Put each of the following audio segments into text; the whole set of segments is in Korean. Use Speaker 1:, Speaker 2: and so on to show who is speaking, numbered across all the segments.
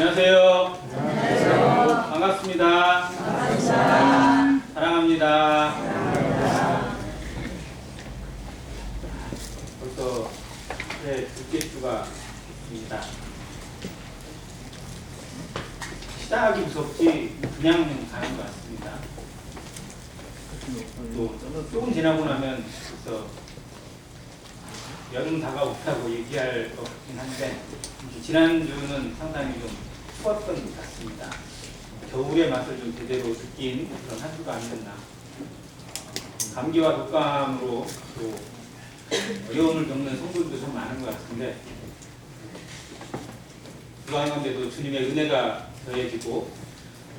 Speaker 1: 안녕하세요.
Speaker 2: 안녕하세요.
Speaker 1: 반갑습니다.
Speaker 2: 반갑습니다.
Speaker 1: 사랑합니다. 벌써 둘째 주가 있습니다. 시작하기 무섭지 그냥 가는 것 같습니다. 또 조금 지나고 나면 벌써 여름 다가온다고 얘기할 것 같긴 한데 지난주는 상당히 좀 추웠던 것 같습니다. 겨울의 맛을 좀 제대로 느낀 그런 한 주가 아니었나. 감기와 독감으로 또 어려움을 겪는 성도들도 좀 많은 것 같은데 그 가운데도 주님의 은혜가 더해지고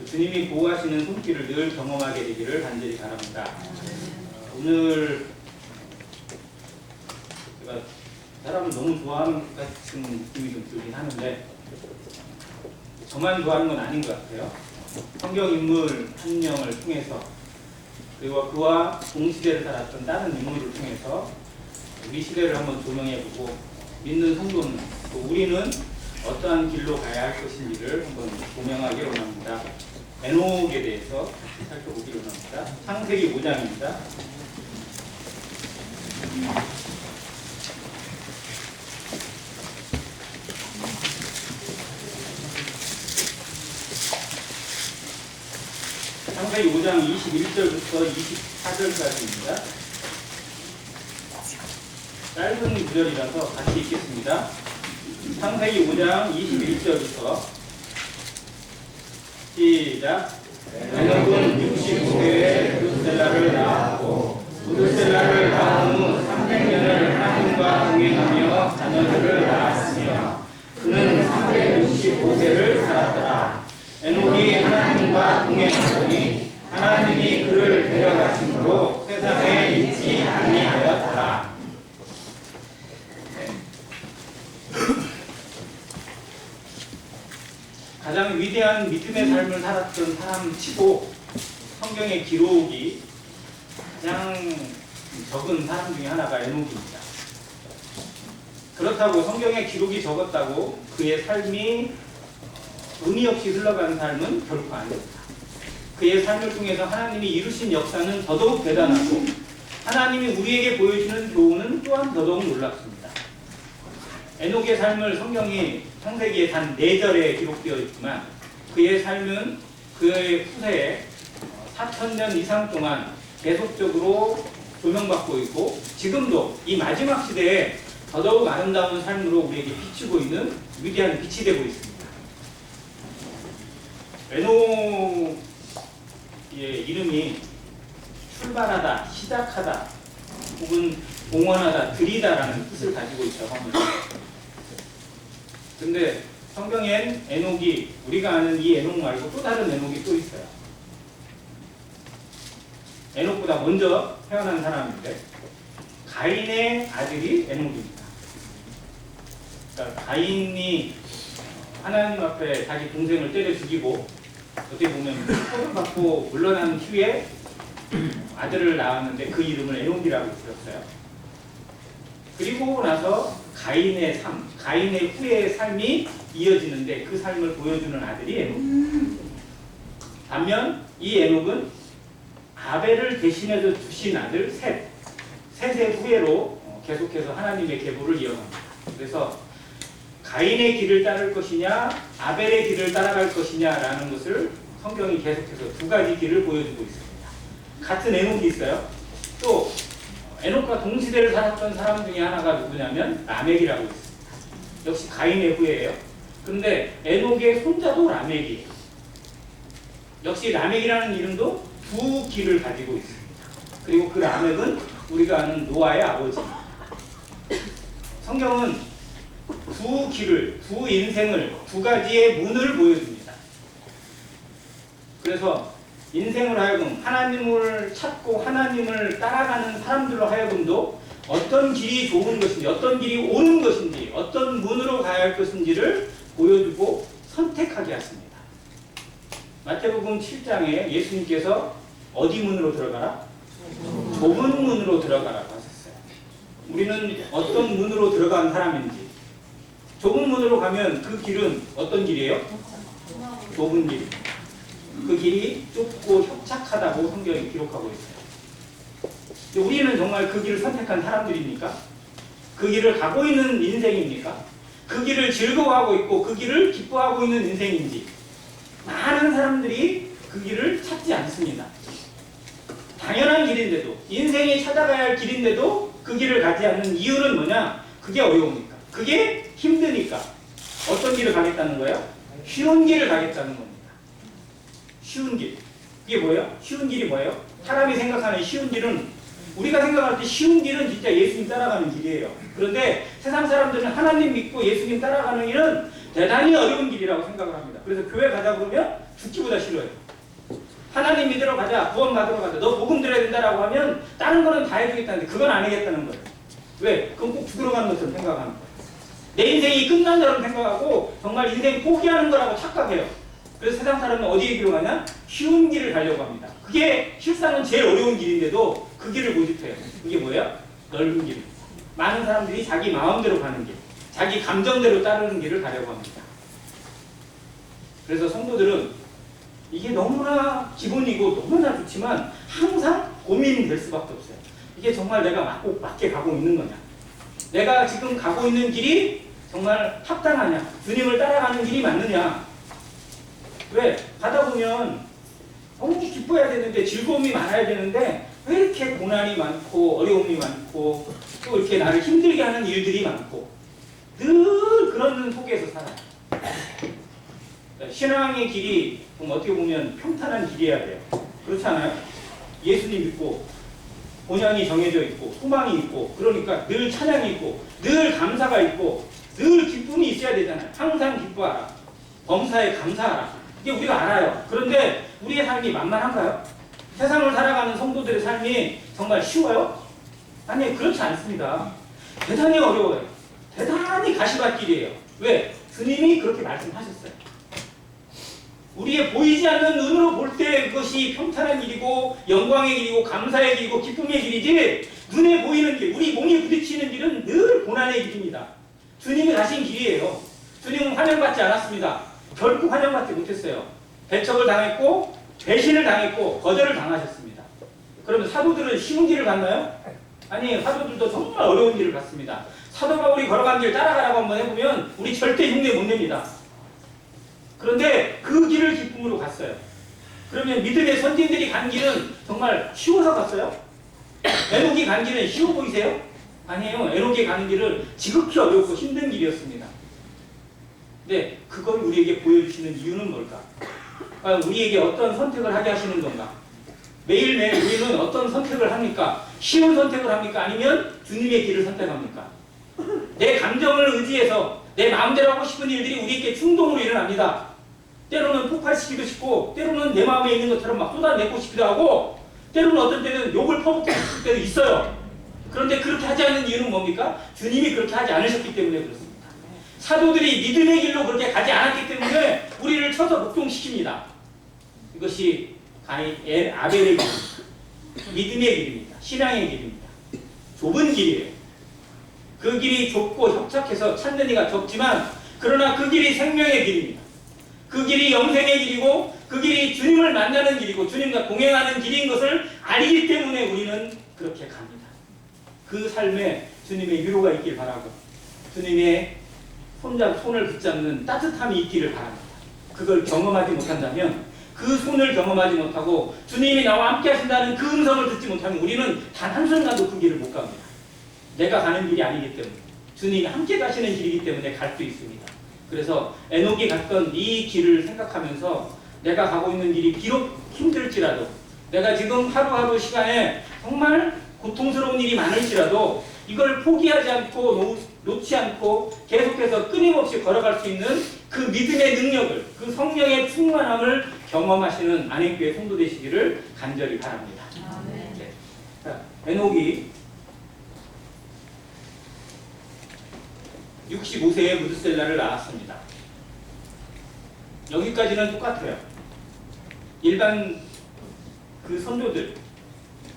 Speaker 1: 주님이 보호하시는 손길을 늘 경험하게 되기를 간절히 바랍니다. 오늘 제가 사람을 너무 좋아하는 것 같은 느낌이 좀 들긴 하는데 저만 좋아하는 건 아닌 것 같아요. 성경 인물 한 명을 통해서 그리고 그와 동시대를 살았던 다른 인물을 통해서 우리 시대를 한번 조명해보고 믿는 성도는 또 우리는 어떠한 길로 가야 할 것인지를 한번 조명하기 원합니다. 에녹에 대해서 살펴보기 원합니다. 창세기 5장입니다. 창세기 5장 21절부터 24절까지입니다. 짧은 구절이라서 같이 읽겠습니다. 창세기 5장 21절부터 시작. 에녹은 65세에 무드셀라를 낳았고 무드셀라를 낳은 후 300년을 하나님과 동행하며 자녀들을 낳았으며 그는 365세를 살았더라. 에녹이 하나님과 동행하더니 하나님이 그를 데려가심으로 세상에 있지 아니하였더라. 가장 위대한 믿음의 삶을 살았던 사람 치고 성경의 기록이 가장 적은 사람 중에 하나가 에녹입니다. 그렇다고 성경의 기록이 적었다고 그의 삶이 의미 없이 흘러가는 삶은 결코 아닙니다. 그의 삶을 통해서 하나님이 이루신 역사는 더더욱 대단하고 하나님이 우리에게 보여주는 교훈은 또한 더더욱 놀랍습니다. 에녹의 삶을 성경이 창세기에 단 4절에 기록되어 있지만 그의 삶은 그의 후세에 4,000년 이상 동안 계속적으로 조명받고 있고 지금도 이 마지막 시대에 더더욱 아름다운 삶으로 우리에게 비추고 있는 위대한 빛이 되고 있습니다. 에녹의 이름이 출발하다, 시작하다, 혹은 봉헌하다, 드리다라는 뜻을 가지고 있다고 합니다. 근데 성경엔 에녹이 우리가 아는 이 에녹 말고 또 다른 에녹이 또 있어요. 에녹보다 먼저 태어난 사람인데 가인의 아들이 에녹입니다. 그러니까 가인이 하나님 앞에 자기 동생을 때려 죽이고 어떻게 보면 처벌 받고 물러난 후에 아들을 낳았는데 그 이름을 에녹이라고 지었어요. 그리고 나서 가인의 삶, 가인의 후의 삶이 이어지는데 그 삶을 보여주는 아들이 에녹. 반면 이 에녹은 아벨을 대신해서 주신 아들 셋, 셋의 후예로 계속해서 하나님의 계보를 이어갑니다. 그래서 가인의 길을 따를 것이냐 아벨의 길을 따라갈 것이냐라는 것을 성경이 계속해서 두 가지 길을 보여주고 있습니다. 같은 에녹이 있어요. 또 에녹과 동시대를 살았던 사람 중에 하나가 누구냐면 라멕이라고 있습니다. 역시 가인의 후예예요. 그런데 에녹의 손자도 라멕이에요. 역시 라멕이라는 이름도 두 길을 가지고 있습니다. 그리고 그 라멕은 우리가 아는 노아의 아버지입니다. 성경은 두 길을, 두 인생을, 두 가지의 문을 보여줍니다. 그래서 인생을 하여금 하나님을 찾고 하나님을 따라가는 사람들로 하여금도 어떤 길이 좋은 것인지, 어떤 길이 옳은 것인지, 어떤 문으로 가야 할 것인지를 보여주고 선택하게 하십니다. 마태복음 7장에 예수님께서 어디 문으로 들어가라? 좁은 문으로 들어가라고 하셨어요. 우리는 어떤 문으로 들어간 사람인지 좁은 문으로 가면 그 길은 어떤 길이에요? 좁은 길. 그 길이 좁고 협착하다고 성경이 기록하고 있어요. 우리는 정말 그 길을 선택한 사람들입니까? 그 길을 가고 있는 인생입니까? 그 길을 즐거워하고 있고 그 길을 기뻐하고 있는 인생인지 많은 사람들이 그 길을 찾지 않습니다. 당연한 길인데도 인생이 찾아가야 할 길인데도 그 길을 가지 않는 이유는 뭐냐? 그게 어려우니까. 그게 힘드니까. 어떤 길을 가겠다는 거예요? 쉬운 길을 가겠다는 겁니다. 쉬운 길. 그게 뭐예요? 쉬운 길이 뭐예요? 사람이 생각하는 쉬운 길은 우리가 생각할 때 쉬운 길은 진짜 예수님 따라가는 길이에요. 그런데 세상 사람들은 하나님 믿고 예수님 따라가는 길은 대단히 어려운 길이라고 생각을 합니다. 그래서 교회 가자 그러면 죽기보다 싫어요. 하나님 믿으러 가자, 구원 받으러 가자, 너 복음 들어야 된다라고 하면 다른 거는 다 해주겠다는데 그건 안 하겠다는 거예요. 왜? 그건 꼭 죽으러 가는 것처럼 생각하는 거예요. 내 인생이 끝난다고 생각하고 정말 인생 포기하는 거라고 착각해요. 그래서 세상 사람은 어디에 길로 가냐? 쉬운 길을 가려고 합니다. 그게 실상은 제일 어려운 길인데도 그 길을 고집해요. 그게 뭐예요? 넓은 길. 많은 사람들이 자기 마음대로 가는 길, 자기 감정대로 따르는 길을 가려고 합니다. 그래서 성도들은 이게 너무나 기본이고 너무나 좋지만 항상 고민이 될 수밖에 없어요. 이게 정말 내가 꼭 맞게 가고 있는 거냐? 내가 지금 가고 있는 길이 정말 합당하냐? 주님을 따라가는 길이 맞느냐? 왜? 가다 보면 너무 기뻐해야 되는데 즐거움이 많아야 되는데 왜 이렇게 고난이 많고 어려움이 많고 또 이렇게 나를 힘들게 하는 일들이 많고 늘 그런 속에서 살아요. 신앙의 길이 어떻게 보면 평탄한 길이어야 돼요. 그렇지 않아요? 예수님 믿고 본향이 정해져 있고 소망이 있고 그러니까 늘 찬양이 있고 늘 감사가 있고 늘 기쁨이 있어야 되잖아요. 항상 기뻐하라. 범사에 감사하라. 이게 우리가 알아요. 그런데 우리의 삶이 만만한가요? 세상을 살아가는 성도들의 삶이 정말 쉬워요? 아니, 그렇지 않습니다. 대단히 어려워요. 대단히 가시밭길이에요. 왜? 주님이 그렇게 말씀하셨어요. 우리의 보이지 않는 눈으로 볼 때 그것이 평탄한 길이고 영광의 길이고 감사의 길이고 기쁨의 길이지 눈에 보이는 길, 우리 몸이 부딪히는 길은 늘 고난의 길입니다. 주님이 가신 길이에요. 주님은 환영받지 않았습니다. 결코 환영받지 못했어요. 배척을 당했고 배신을 당했고 거절을 당하셨습니다. 그러면 사도들은 쉬운 길을 갔나요? 아니, 사도들도 정말 어려운 길을 갔습니다. 사도 바울이 걸어간 길 따라가라고 한번 해보면 우리 절대 흉내 못 냅니다. 그런데 그 길을 기쁨으로 갔어요. 그러면 믿음의 선진들이 간 길은 정말 쉬워서 갔어요? 에녹이 간 길은 쉬워 보이세요? 아니에요. 에녹이 가는 길은 지극히 어렵고 힘든 길이었습니다. 근데 그걸 우리에게 보여주시는 이유는 뭘까? 우리에게 어떤 선택을 하게 하시는 건가? 매일매일 우리는 어떤 선택을 합니까? 쉬운 선택을 합니까? 아니면 주님의 길을 선택합니까? 내 감정을 의지해서 내 마음대로 하고 싶은 일들이 우리에게 충동으로 일어납니다. 때로는 폭발시키고 싶고 때로는 내 마음에 있는 것처럼 막 쏟아내고 싶기도 하고 때로는 어떤 때는 욕을 퍼붓고 싶을 때도 있어요. 그런데 그렇게 하지 않는 이유는 뭡니까? 주님이 그렇게 하지 않으셨기 때문에 그렇습니다. 사도들이 믿음의 길로 그렇게 가지 않았기 때문에 우리를 쳐서 목동시킵니다. 이것이 아벨의 길입니다. 믿음의 길입니다. 신앙의 길입니다. 좁은 길이에요. 그 길이 좁고 협착해서 찾는 이가 적지만 그러나 그 길이 생명의 길입니다. 그 길이 영생의 길이고 그 길이 주님을 만나는 길이고 주님과 동행하는 길인 것을 알기 때문에 우리는 그렇게 갑니다. 그 삶에 주님의 위로가 있길 바라고 주님의 손을 붙잡는 따뜻함이 있기를 바랍니다. 그걸 경험하지 못한다면 그 손을 경험하지 못하고 주님이 나와 함께 하신다는 그 음성을 듣지 못하면 우리는 단 한순간도 그 길을 못 갑니다. 내가 가는 길이 아니기 때문에 주님이 함께 가시는 길이기 때문에 갈 수 있습니다. 그래서 에녹이 갔던 이 길을 생각하면서 내가 가고 있는 길이 비록 힘들지라도 내가 지금 하루하루 시간에 정말 고통스러운 일이 많을지라도 이걸 포기하지 않고 놓지 않고 계속해서 끊임없이 걸어갈 수 있는 그 믿음의 능력을 그 성령의 충만함을 경험하시는 안행교회 성도 되시기를 간절히 바랍니다. 네. 자, 에녹이 65세에 무드셀라를 낳았습니다. 여기까지는 똑같아요. 일반 그 선조들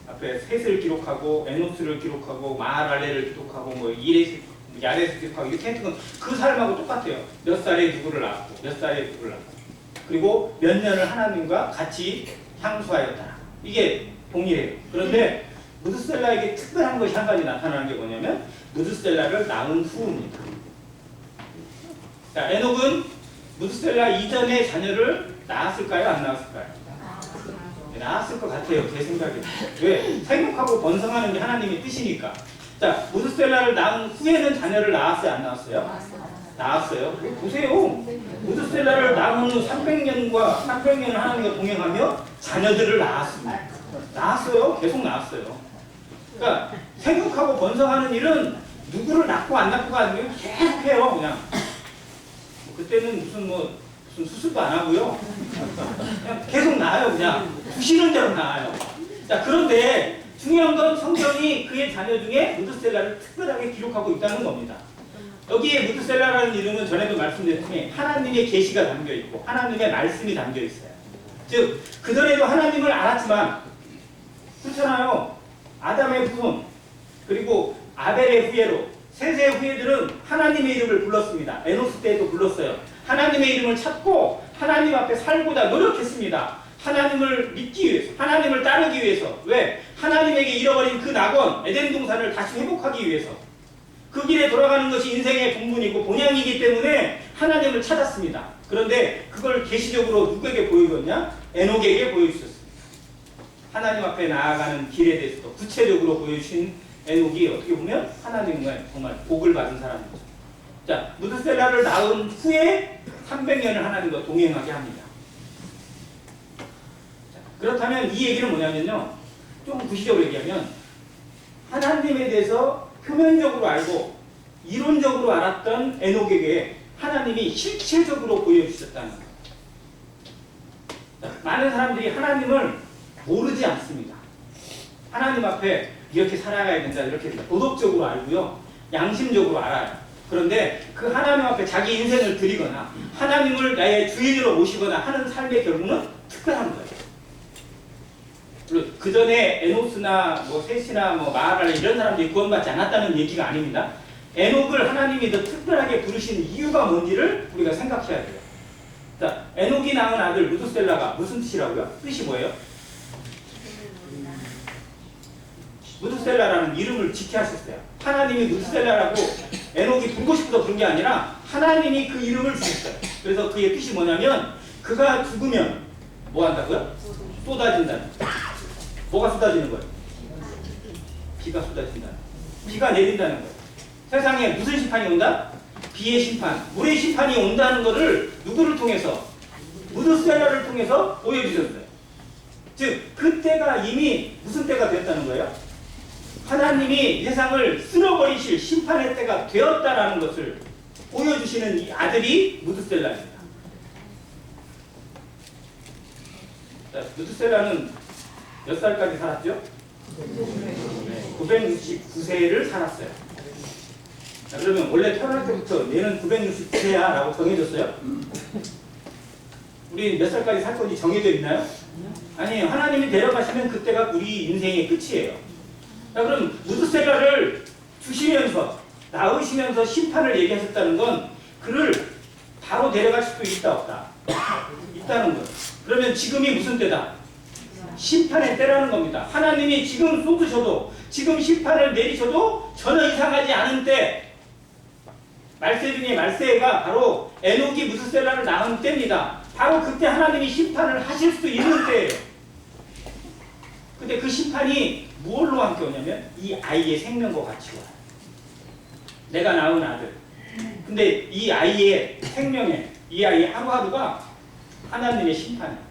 Speaker 1: 앞에 셋을 기록하고 에노스를 기록하고 마할알레를 기록하고 뭐 이레스 이 아래에서 기록하고 이렇게 했던 건 그 삶하고 똑같아요. 몇 살에 누구를 낳았고 몇 살에 누구를 낳고 그리고 몇 년을 하나님과 같이 향수하였다. 이게 동일해요. 그런데 무드셀라에게 특별한 것이 한 가지 나타나는 게 뭐냐면 무드셀라를 낳은 후입니다. 자, 에녹은 무드셀라 이전에 자녀를 낳았을까요? 안 낳았을까요? 낳았을 것 같아요. 제 생각에. 왜? 생육하고 번성하는 게 하나님의 뜻이니까. 자, 무드셀라를 낳은 후에는 자녀를 낳았어요? 안 낳았어요? 낳았어요. 보세요. 무드셀라를 낳은 후 300년을 하나님과 동행하며 자녀들을 낳았습니다. 낳았어요. 계속 낳았어요. 그러니까 생육하고 번성하는 일은 누구를 낳고 안 낳고가 아니고 계속 해요. 그냥. 그때는 무슨 수술도 안 하고요. 그냥 계속 나아요. 그냥 부시는 대로 나아요. 자, 그런데 중요한 건 성경이 그의 자녀 중에 무드셀라를 특별하게 기록하고 있다는 겁니다. 여기에 무드셀라라는 이름은 전에도 말씀드렸지만 하나님의 계시가 담겨 있고 하나님의 말씀이 담겨 있어요. 즉 그전에도 하나님을 알았지만 그렇잖아요. 아담의 후손 그리고 아벨의 후예로 셋의 후예들은 하나님의 이름을 불렀습니다. 에노스 때에도 불렀어요. 하나님의 이름을 찾고 하나님 앞에 살고자 노력했습니다. 하나님을 믿기 위해서, 하나님을 따르기 위해서. 왜? 하나님에게 잃어버린 그 낙원, 에덴 동산을 다시 회복하기 위해서. 그 길에 돌아가는 것이 인생의 본분이고 본향이기 때문에 하나님을 찾았습니다. 그런데 그걸 계시적으로 누구에게 보여줬냐? 에녹에게 보여주셨습니다. 하나님 앞에 나아가는 길에 대해서도 구체적으로 보여주신 에녹이 어떻게 보면 하나님의 정말 복을 받은 사람입니다. 자, 무드셀라를 낳은 후에 300년을 하나님과 동행하게 합니다. 자, 그렇다면 이 얘기는 뭐냐면요. 좀 구시적으로 얘기하면 하나님에 대해서 표면적으로 알고 이론적으로 알았던 에녹에게 하나님이 실체적으로 보여주셨다는 거예요. 자, 많은 사람들이 하나님을 모르지 않습니다. 하나님 앞에 이렇게 살아가야 된다, 이렇게 된다. 도덕적으로 알고요. 양심적으로 알아요. 그런데 그 하나님 앞에 자기 인생을 드리거나 하나님을 나의 주인으로 모시거나 하는 삶의 결국은 특별한 거예요. 그 전에 에노스나 셋이나 마하랄 이런 사람들이 구원받지 않았다는 얘기가 아닙니다. 에녹을 하나님이 더 특별하게 부르신 이유가 뭔지를 우리가 생각해야 돼요. 자, 에녹이 낳은 아들 무드셀라가 무슨 뜻이라고요? 뜻이 뭐예요? 무드셀라라는 이름을 짓게 하셨어요. 하나님이 무드셀라라고 에녹이 부르고 싶어서 부른 게 아니라 하나님이 그 이름을 주셨어요. 그래서 그의 뜻이 뭐냐면 그가 죽으면 뭐 한다고요? 쏟아진다는 거예요. 뭐가 쏟아지는 거예요? 비가 쏟아진다는 거예요. 비가 내린다는 거예요. 세상에 무슨 심판이 온다? 비의 심판, 물의 심판이 온다는 것을 누구를 통해서? 무드셀라를 통해서 보여주셨어요. 즉 그때가 이미 무슨 때가 됐다는 거예요? 하나님이 세상을 쓸어버리실 심판의 때가 되었다라는 것을 보여주시는 이 아들이 무드셀라입니다. 자, 무드셀라는 몇 살까지 살았죠? 969세를 살았어요. 자, 그러면 원래 태어날 때부터 얘는 969세야 라고 정해졌어요? 우리 몇 살까지 살 건지 정해져 있나요? 아니에요. 하나님이 데려가시면 그때가 우리 인생의 끝이에요. 자, 그럼 무드셀라를 주시면서 낳으시면서 심판을 얘기하셨다는 건 그를 바로 데려갈 수도 있다 없다? 있다는 거예요. 그러면 지금이 무슨 때다? 심판의 때라는 겁니다. 하나님이 지금 쏟으셔도 지금 심판을 내리셔도 전혀 이상하지 않은 때 말세 중에 말세가 바로 에녹이 무드셀라를 낳은 때입니다. 바로 그때 하나님이 심판을 하실 수 있는 때예요. 근데 그 심판이 무엇로 함께 오냐면 이 아이의 생명과 같이 와요. 내가 낳은 아들. 근데 이 아이의 생명에 이 아이의 하루하루가 하나님의 심판이에요.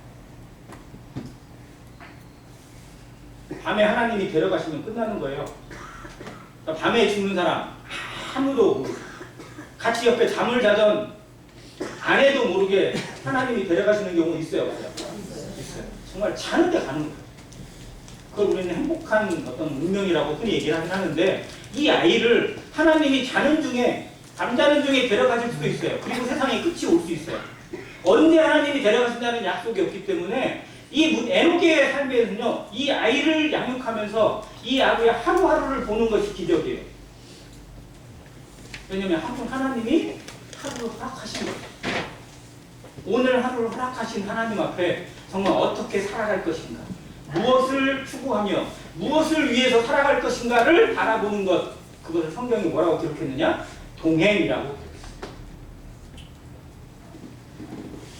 Speaker 1: 밤에 하나님이 데려가시면 끝나는 거예요. 그러니까 밤에 죽는 사람 아무도 모르고 같이 옆에 잠을 자던 아내도 모르게 하나님이 데려가시는 경우 있어요, 없어요? 있어요. 정말 자는데 가는 거예요. 그걸 우리는 행복한 어떤 운명이라고 흔히 얘기를 하는데 이 아이를 하나님이 자는 중에 잠자는 중에 데려가실 수도 있어요. 그리고 세상에 끝이 올 수 있어요. 언제 하나님이 데려가신다는 약속이 없기 때문에 이 에녹의 삶에서는요, 이 아이를 양육하면서 이 아이의 하루하루를 보는 것이 기적이에요. 왜냐면 하나님이 하루를 허락하신 거예요. 오늘 하루를 허락하신 하나님 앞에 정말 어떻게 살아갈 것인가, 무엇을 추구하며 무엇을 위해서 살아갈 것인가를 바라보는 것, 그것을 성경이 뭐라고 기록했느냐? 동행이라고 기록했어요.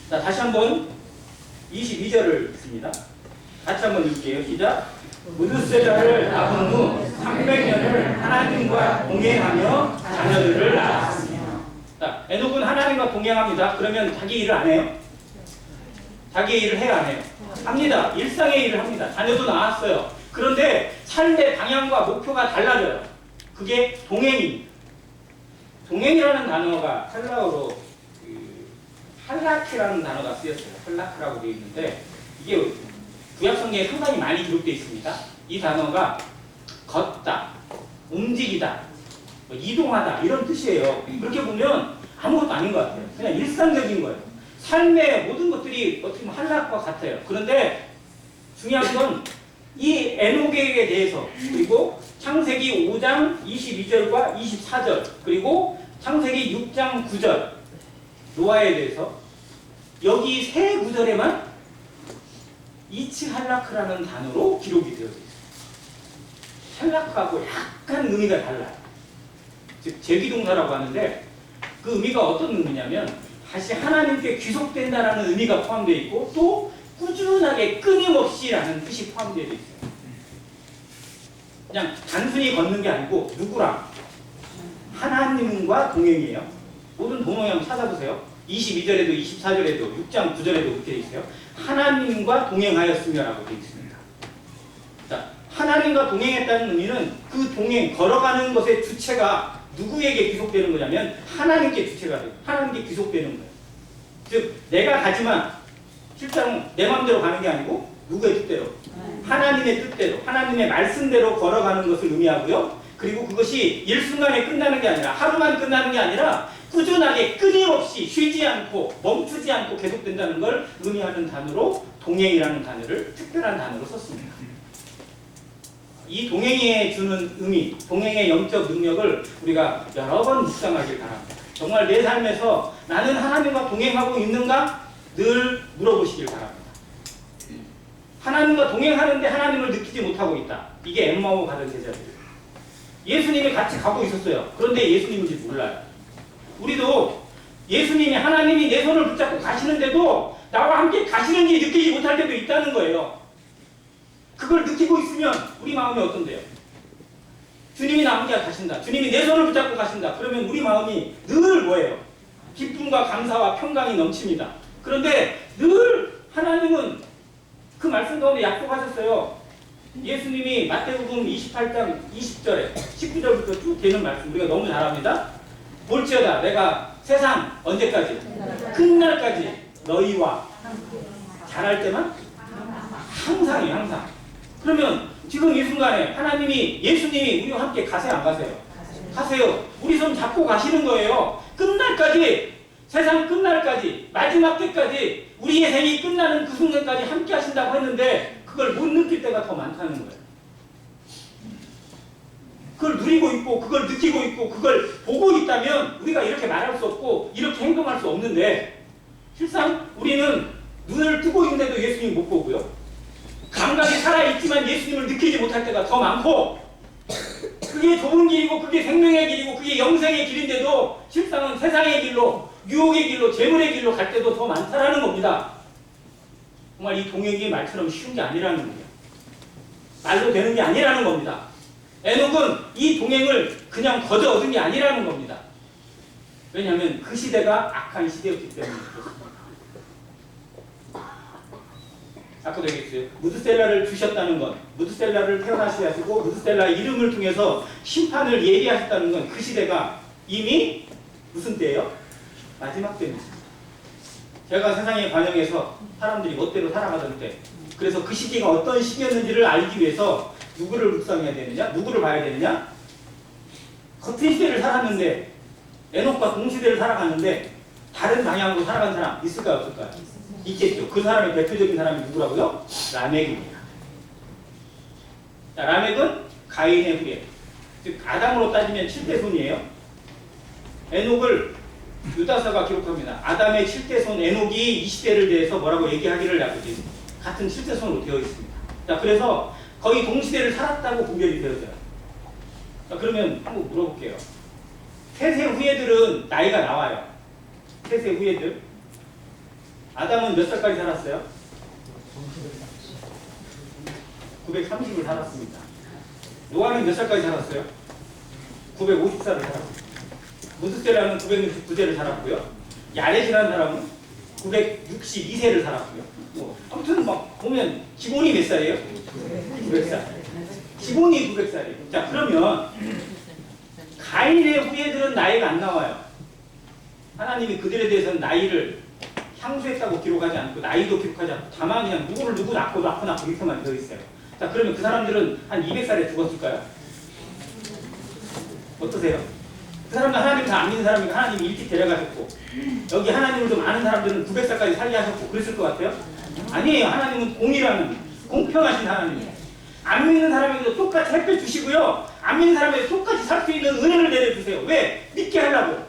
Speaker 1: 자, 다시 한번 22절을 읽습니다. 같이 한번 읽게요. 시작. 무드셀라를 낳은 후 300년을 하나님과 동행하며 자녀들을 낳았으며. 자, 에녹은 하나님과 동행합니다. 그러면 자기 일을 안 해요? 자기 일을 해야 안 해요? 합니다. 일상의 일을 합니다. 자녀도 낳았어요. 그런데 삶의 방향과 목표가 달라져요. 그게 동행입니다. 동행이라는 단어가 헬라어로 할라키라는 단어가 쓰였어요. 할라크라고 되어 있는데 이게 구약성경에 상당히 많이 기록되어 있습니다. 이 단어가 걷다, 움직이다, 이동하다 이런 뜻이에요. 그렇게 보면 아무것도 아닌 것 같아요. 그냥 일상적인 거예요. 삶의 모든 것들이 어떻게 보면 할락과 같아요. 그런데 중요한 건 이 에녹에게 대해서, 그리고 창세기 5장 22절과 24절, 그리고 창세기 6장 9절 노아에 대해서 여기 세 구절에만 이츠할라크라는 단어로 기록이 되어 있어요. 할라크하고 약간 의미가 달라요. 즉 제기동사라고 하는데 그 의미가 어떤 의미냐면 다시 하나님께 귀속된다라는 의미가 포함되어 있고 또 꾸준하게 끊임없이라는 뜻이 포함되어 있어요. 그냥 단순히 걷는 게 아니고 누구랑? 하나님과 동행이에요. 모든 동영상 찾아보세요. 22절에도 24절에도 6장 9절에도 그렇게 되어 있어요. 하나님과 동행하였으며 라고 되어 있습니다. 자, 하나님과 동행했다는 의미는 그 동행, 걸어가는 것의 주체가 누구에게 귀속되는 거냐면 하나님께 주체가 돼요. 하나님께 귀속되는 거예요. 즉 내가 가지만 실상 내 마음대로 가는 게 아니고 누구의 뜻대로? 하나님의 뜻대로, 하나님의 말씀대로 걸어가는 것을 의미하고요. 그리고 그것이 일순간에 끝나는 게 아니라 하루만 끝나는 게 아니라 꾸준하게 끊임없이 쉬지 않고 멈추지 않고 계속된다는 걸 의미하는 단어로 동행이라는 단어를 특별한 단어로 썼습니다. 이 동행이 주는 의미, 동행의 영적 능력을 우리가 여러 번 묵상하길 바랍니다. 정말 내 삶에서 나는 하나님과 동행하고 있는가? 늘 물어보시길 바랍니다. 하나님과 동행하는데 하나님을 느끼지 못하고 있다. 이게 엠마오 가던 제자들이에요. 예수님이 같이 가고 있었어요. 그런데 예수님인지 몰라요. 우리도 예수님이, 하나님이 내 손을 붙잡고 가시는데도 나와 함께 가시는지 느끼지 못할 때도 있다는 거예요. 그걸 느끼고 있으면 우리 마음이 어떤데요? 주님이 나와 함께 가신다. 주님이 내 손을 붙잡고 가신다. 그러면 우리 마음이 늘 뭐예요? 기쁨과 감사와 평강이 넘칩니다. 그런데 늘 하나님은 그 말씀 가운데 약속하셨어요. 예수님이 마태복음 28장 20절에 19절부터 쭉 되는 말씀 우리가 너무 잘 압니다. 볼지어다 내가 세상 언제까지? 끝날까지 너희와 잘할 때만? 항상이에요. 항상. 그러면 지금 이 순간에 하나님이, 예수님이 우리와 함께 가세요 안 가세요? 가세요. 우리 손 잡고 가시는 거예요. 끝날까지, 세상 끝날까지, 마지막 때까지 우리의 생이 끝나는 그 순간까지 함께 하신다고 했는데 그걸 못 느낄 때가 더 많다는 거예요. 그걸 누리고 있고 그걸 느끼고 있고 그걸 보고 있다면 우리가 이렇게 말할 수 없고 이렇게 행동할 수 없는데 실상 우리는 눈을 뜨고 있는데도 예수님 못 보고요. 감각이 살아있지만 예수님을 느끼지 못할 때가 더 많고 그게 좁은 길이고 그게 생명의 길이고 그게 영생의 길인데도 실상은 세상의 길로, 유혹의 길로, 재물의 길로 갈 때도 더 많다라는 겁니다. 정말 이 동행이 말처럼 쉬운 게 아니라는 거예요. 말로 되는 게 아니라는 겁니다. 에녹은 이 동행을 그냥 거저 얻은 게 아니라는 겁니다. 왜냐하면 그 시대가 악한 시대였기 때문에 그렇습니다. 아까도 얘기했어요. 무드셀라를 주셨다는 것, 무드셀라를 태어나시게 하시고 무드셀라 이름을 통해서 심판을 예비하셨다는 건 그 시대가 이미 무슨 때예요? 마지막 때입니다. 제가 세상의 관영에서 사람들이 멋대로 살아가던 때, 그래서 그 시기가 어떤 시기였는지를 알기 위해서 누구를 묵상해야 되느냐? 누구를 봐야 되느냐? 같은 시대를 살았는데 에녹과 동시대를 살아갔는데 다른 방향으로 살아간 사람 있을까요? 없을까요? 있겠죠. 그 사람의 대표적인 사람이 누구라고요? 라멕입니다. 자, 라멕은 가인의 후예, 즉 아담으로 따지면 7대 손이에요. 에녹을 유다서가 기록합니다. 아담의 7대손 에녹이 20대를 대해서 뭐라고 얘기하기를 나쁘지 같은 7대손으로 되어 있습니다. 자, 그래서 거의 동시대를 살았다고 분별이 되어져요. 자, 그러면 한번 물어볼게요. 세세 후예들은 나이가 나와요. 세세 후예들. 아담은 몇 살까지 살았어요? 930을 살았습니다. 노아는 몇 살까지 살았어요? 950살을 살았습니다. 무드셀라는 969세를 살았고요. 야렛이라는 사람은 962세를 살았고요. 뭐 아무튼 막 보면 기본이 몇 살이에요? 900살. 기본이 900살이에요. 자, 그러면 가인의 후예들은 나이가 안 나와요. 하나님이 그들에 대해서는 나이를 향수했다고 기록하지 않고 나이도 기록하지 않고 다만 그냥 누구를 누구 낳고 이렇게만 되어 있어요. 자, 그러면 그 사람들은 한 200살에 죽었을까요? 어떠세요? 그 사람들 하나님 다 안 믿는 사람이니까 하나님이 일찍 데려가셨고 여기 하나님을 좀 아는 사람들은 900살까지 살게 하셨고 그랬을 것 같아요? 아니에요. 하나님은 공의라는 공평하신 하나님이에요. 안 믿는 사람에게도 똑같이 햇볕 주시고요. 안 믿는 사람에게 똑같이 살 수 있는 은혜를 내려주세요. 왜? 믿게 하려고.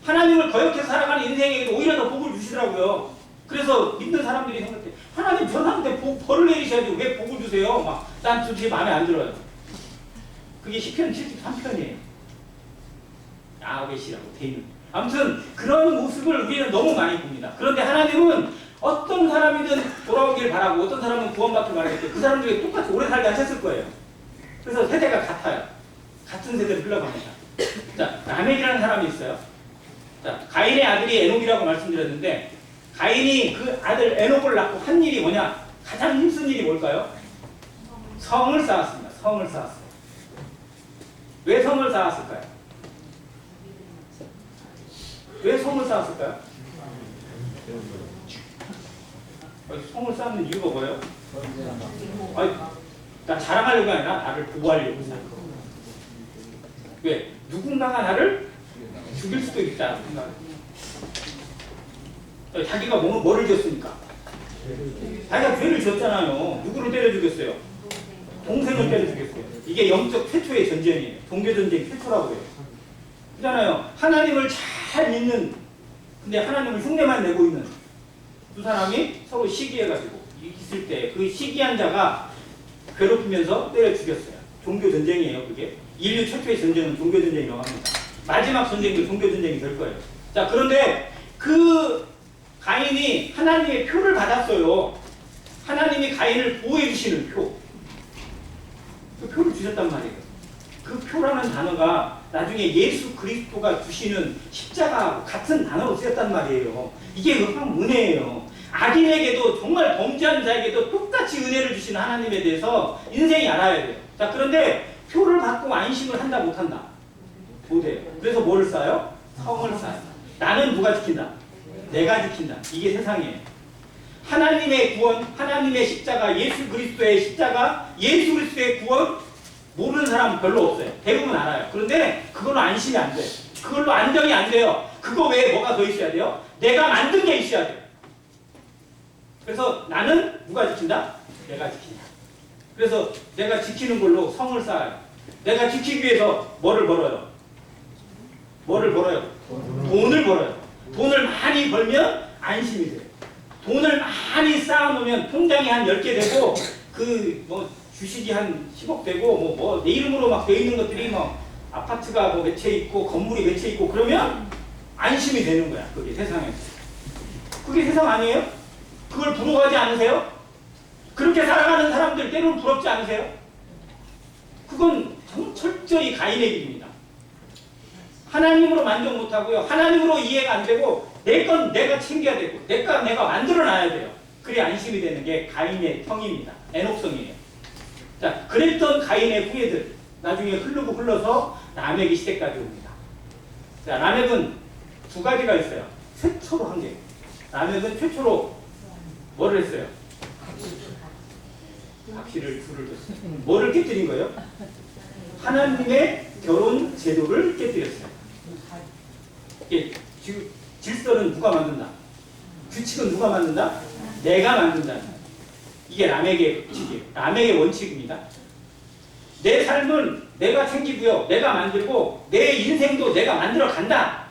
Speaker 1: 하나님을 거역해서 살아가는 인생에게도 오히려 더 복을 주시더라고요. 그래서 믿는 사람들이 생각해. 하나님 저 사람한테 벌을 내리셔야지 왜 복을 주세요? 막 난 도대체 마음에 안 들어요. 그게 시편 73편이에요. 야훼시라고 돼 있는. 아무튼 그런 모습을 우리는 너무 많이 봅니다. 그런데 하나님은 어떤 사람이든 돌아오길 바라고 어떤 사람은 구원받길 바라겠죠. 그 사람들이 똑같이 오래 살게 하셨을 거예요. 그래서 세대가 같아요. 같은 세대를 흘러갑니다. 자, 라멕이라는 사람이 있어요. 자, 가인의 아들이 에녹이라고 말씀드렸는데 가인이 그 아들 에녹을 낳고 한 일이 뭐냐? 가장 힘쓴 일이 뭘까요? 성을 쌓았습니다. 성을 쌓았어요. 왜 성을 쌓았을까요? 왜 성을 쌓았을까요? 성을 쌓는 이유가 뭐예요? 아니, 나 자랑하려고 아니라 나를 보호하려고 쌓는 거. 왜? 누군가가 나를 죽일 수도 있다. 자기가 뭐를 지었습니까? 자기가 죄를 지었잖아요. 누구를 때려 죽였어요? 동생을 때려 죽였어요. 이게 영적 최초의 전쟁이에요. 종교전쟁 최초라고 해요. 그렇잖아요. 하나님을 잘 믿는, 근데 하나님을 흉내만 내고 있는 두 사람이 서로 시기해가지고 있을 때 그 시기한 자가 괴롭히면서 때려 죽였어요. 종교전쟁이에요. 그게. 인류 최초의 전쟁은 종교전쟁이라고 합니다. 마지막 전쟁도 종교전쟁이 될 거예요. 자, 그런데 그 가인이 하나님의 표를 받았어요. 하나님이 가인을 보호해 주시는 표. 그 표를 주셨단 말이에요. 그 표라는 단어가 나중에 예수 그리스도가 주시는 십자가하고 같은 단어로 쓰였단 말이에요. 이게 참 은혜예요. 악인에게도 정말 범죄한 자에게도 똑같이 은혜를 주시는 하나님에 대해서 인생이 알아야 돼요. 자, 그런데 표를 받고 안심을 한다 못한다? 못해요. 그래서 뭐를 쌓아요? 성을 쌓아요. 나는 누가 지킨다? 내가 지킨다. 이게 세상이에요. 하나님의 구원, 하나님의 십자가, 예수 그리스도의 십자가, 예수 그리스도의 구원 모르는 사람은 별로 없어요. 대부분 알아요. 그런데 그걸로 안심이 안 돼요. 그걸로 안정이 안 돼요. 그거 외에 뭐가 더 있어야 돼요? 내가 만든 게 있어야 돼요. 그래서 나는 누가 지킨다? 내가 지킨다. 그래서 내가 지키는 걸로 성을 쌓아요. 내가 지키기 위해서 뭐를 벌어요? 뭐를 벌어요? 돈을 벌어요. 돈을 많이 벌면 안심이 돼요. 돈을 많이 쌓아놓으면 통장이 한 10개 되고 주식이 한 10억 되고 내 이름으로 막 돼 있는 것들이 아파트가 몇 채 있고 건물이 몇 채 있고 그러면 안심이 되는 거야. 그게 세상에서. 그게 세상 아니에요? 그걸 부러워하지 않으세요? 그렇게 살아가는 사람들 때로는 부럽지 않으세요? 그건 철저히 가인의 길입니다. 하나님으로 만족 못하고요. 하나님으로 이해가 안 되고 내 건 내가 챙겨야 되고 내가 만들어놔야 돼요. 그래 안심이 되는 게 가인의 성입니다. 에녹성이에요. 자, 그랬던 가인의 후예들 나중에 흘러서 라멕의 시대까지 옵니다. 자, 라멕은 두 가지가 있어요. 최초로 한 게. 라멕은 최초로 뭐를 했어요? 박씨를 둘을 뒀어요. 뭐를 깨뜨린 거예요? 하나님의 결혼 제도를 깨뜨렸어요. 이게 질서는 누가 만든다? 규칙은 누가 만든다? 내가 만든다. 이게 라멕의 규칙이에요. 라멕의 원칙입니다. 내 삶은 내가 챙기고요. 내가 만들고 내 인생도 내가 만들어 간다.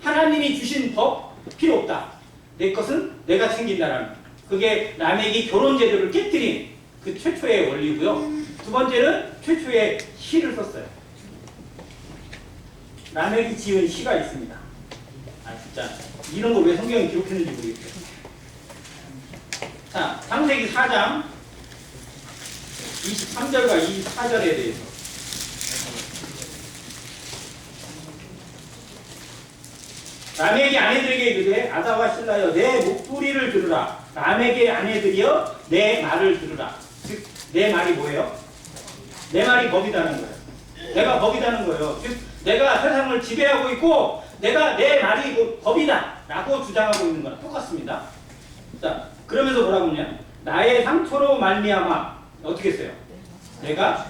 Speaker 1: 하나님이 주신 법 필요 없다. 내 것은 내가 챙긴다라는 그게 라멕이 결혼 제도를 깨뜨린 그 최초의 원리고요. 두 번째는 최초의 시를 썼어요. 라멕이 지은 시가 있습니다. 아 진짜 이런 걸 왜 성경에 기록했는지 모르겠어요. 자, 창세기 4장 23절과 24절에 대해서 라멕의 아내들에게 이르되 아다와 실라여 내 목소리를 들으라. 라멕의 아내들이여 내 말을 들으라. 즉 내 말이 뭐예요? 내 말이 법이다는 거예요. 내가 법이다는 거예요. 즉 내가 세상을 지배하고 있고 내가 내 말이 법이다 라고 주장하고 있는 거랑 똑같습니다. 자, 그러면서 뭐라고 하냐? 나의 상처로 말미암아 어떻게 했어요? 내가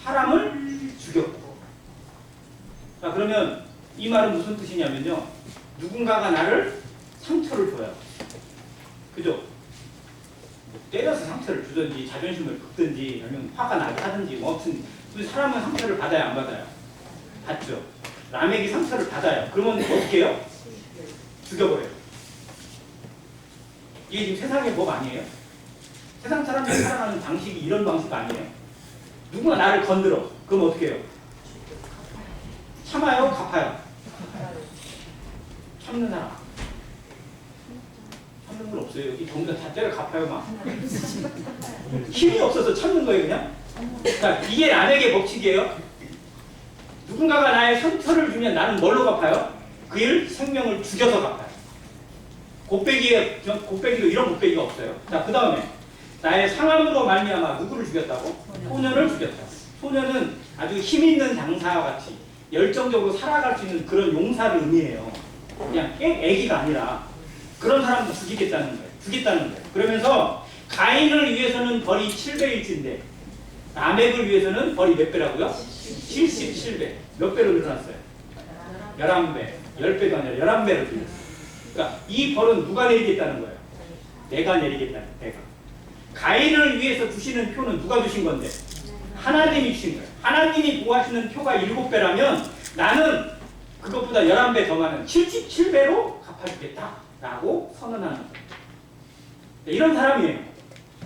Speaker 1: 사람을 죽였고. 자, 그러면 이 말은 무슨 뜻이냐면요. 누군가가 나를 상처를 줘요. 그죠? 뭐 때려서 상처를 주든지 자존심을 긁든지 아니면 화가 나게 하든지 뭐 아무튼 사람은 상처를 받아야 안 받아요? 받죠. 라멕이 상처를 받아요. 그러면 어떻게 해요? 죽여버려요. 이게 지금 세상의 법 아니에요? 세상 사람들이 살아가는 방식이 이런 방식 아니에요? 누구나 나를 건드려. 그럼 어떻게 해요? 참아요? 갚아요? 참는 사람. 참는 건 없어요. 여기 전부 다 때려 갚아요 막. 힘이 없어서 참는 거예요 그냥. 자, 이게 라멕의 법칙이에요. 누군가가 나의 상처를 주면 나는 뭘로 갚아요? 그 일 생명을 죽여서 갚아요. 곱빼기로 이런 곱빼기가 없어요. 자, 그 다음에 나의 상함으로 말미암아 누구를 죽였다고? 소년을 죽였다. 소년은 아주 힘 있는 장사와 같이 열정적으로 살아갈 수 있는 그런 용사를 의미해요. 그냥 애기가 아니라 그런 사람도 죽이겠다는 거예요. 죽겠다는 거예요. 그러면서 가인을 위해서는 벌이 7배일진데 라멕을 위해서는 벌이 몇 배라고요? 77배. 몇 배로 늘어났어요? 11배. 10배가 아니라 11배로 늘어났어요. 그러니까 이 벌은 누가 내리겠다는 거예요? 내가 내리겠다는 거예요. 내가. 가인을 위해서 주시는 표는 누가 주신 건데? 하나님이 주신 거예요. 하나님이 보호하시는 표가 7배라면 나는 그것보다 11배 더 많은 77배로 갚아주겠다라고 선언하는 거예요. 이런 사람이에요.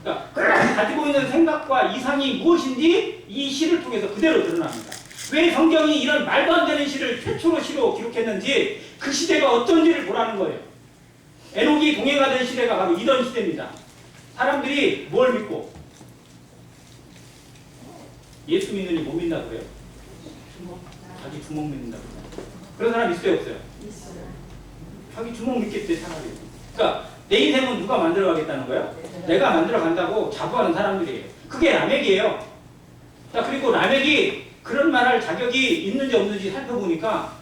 Speaker 1: 그러니까 가지고 있는 생각과 이상이 무엇인지 이 시를 통해서 그대로 드러납니다. 왜 성경이 이런 말도 안 되는 시를 최초로 시로 기록했는지 그 시대가 어떤지를 보라는 거예요. 에녹이 동행하던 시대가 바로 이런 시대입니다. 사람들이 뭘 믿고? 예수 믿느니 못 믿나 그래요? 자기 주먹 믿는다고. 그런 사람 있어요 없어요? 자기 주먹 믿겠대 차라리. 그러니까 내 인생은 누가 만들어 가겠다는 거예요? 내가 만들어 간다고 자부하는 사람들이에요. 그게 라멕이에요. 자, 그리고 라멕이 그런 말할 자격이 있는지 없는지 살펴보니까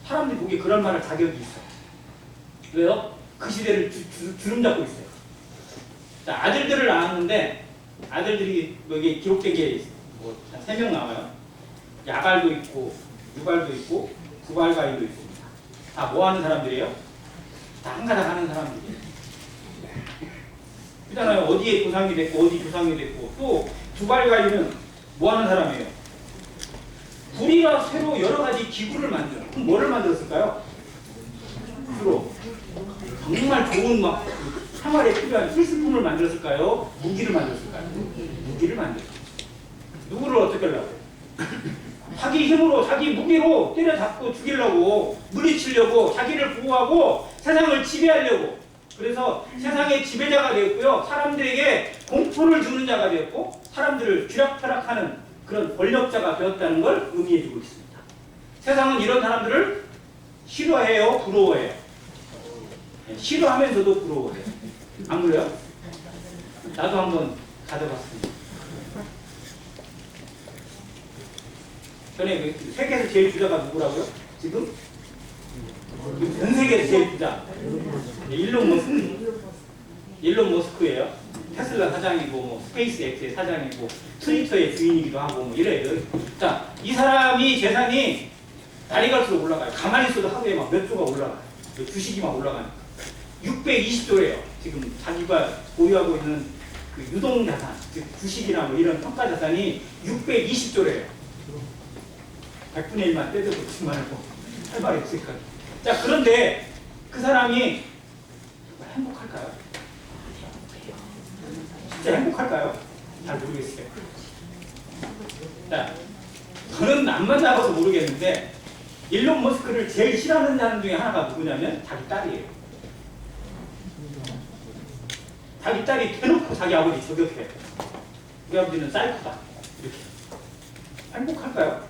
Speaker 1: 사람들이 보기에 그런 말할 자격이 있어요. 왜요? 그 시대를 주름 잡고 있어요. 자, 아들들을 낳았는데 아들들이 여기 기록된 게 뭐 3명 나와요. 야갈도 있고 유갈도 있고 구발가인도 있습니다. 다 뭐 하는 사람들이에요? 다 한가닥 하는 사람들이에요. 그렇잖아요. 어디에 조상이 됐고 어디 조상이 됐고 또 두발가인은 뭐 하는 사람이에요? 불이라 새로 여러 가지 기구를 만들어. 그럼 뭐를 만들었을까요? 주로 정말 좋은 막 생활에 필요한 필수품을 만들었을까요? 무기를 만들었을까요? 무기를 만들었어요. 누구를 어떻게 하려고? 자기 힘으로 자기 무기로 때려잡고 죽이려고 물리치려고 자기를 보호하고 세상을 지배하려고. 그래서 세상의 지배자가 되었고요. 사람들에게 공포를 주는 자가 되었고 사람들을 쥐락펴락하는 그런 권력자가 되었다는 걸 의미해주고 있습니다. 세상은 이런 사람들을 싫어해요? 부러워해요? 싫어하면서도 부러워해요. 안 그래요? 나도 한번 가져봤습니다. 전에 세계에서 제일 부자가 누구라고요? 지금? 전 세계에서 제일 부자. 일론 머스크예요. 테슬라 사장이고 뭐 스페이스 X의 사장이고 트위터의 주인이기도 하고 뭐 이래요. 자, 이 사람이 재산이 날이 갈수록 올라가요. 가만히 있어도 하루에 막 몇 조가 올라가요. 주식이 막 올라가니까. 620조래요. 지금 자기가 보유하고 있는 그 그 유동자산, 즉 주식이나 뭐 이런 평가자산이 620조래요. 100분의 1만 떼도 그렇지 말고 할 말이 없으니까. 자, 그런데 그 사람이 행복할까요? 진짜 행복할까요? 잘 모르겠어요. 자, 저는 안 만나봐서 모르겠는데 일론 머스크를 제일 싫어하는 사람 중에 하나가 누구냐면 자기 딸이에요. 자기 딸이 대놓고 자기 아버지 저격해. 우리 아버지는 사이코다. 이렇게. 행복할까요?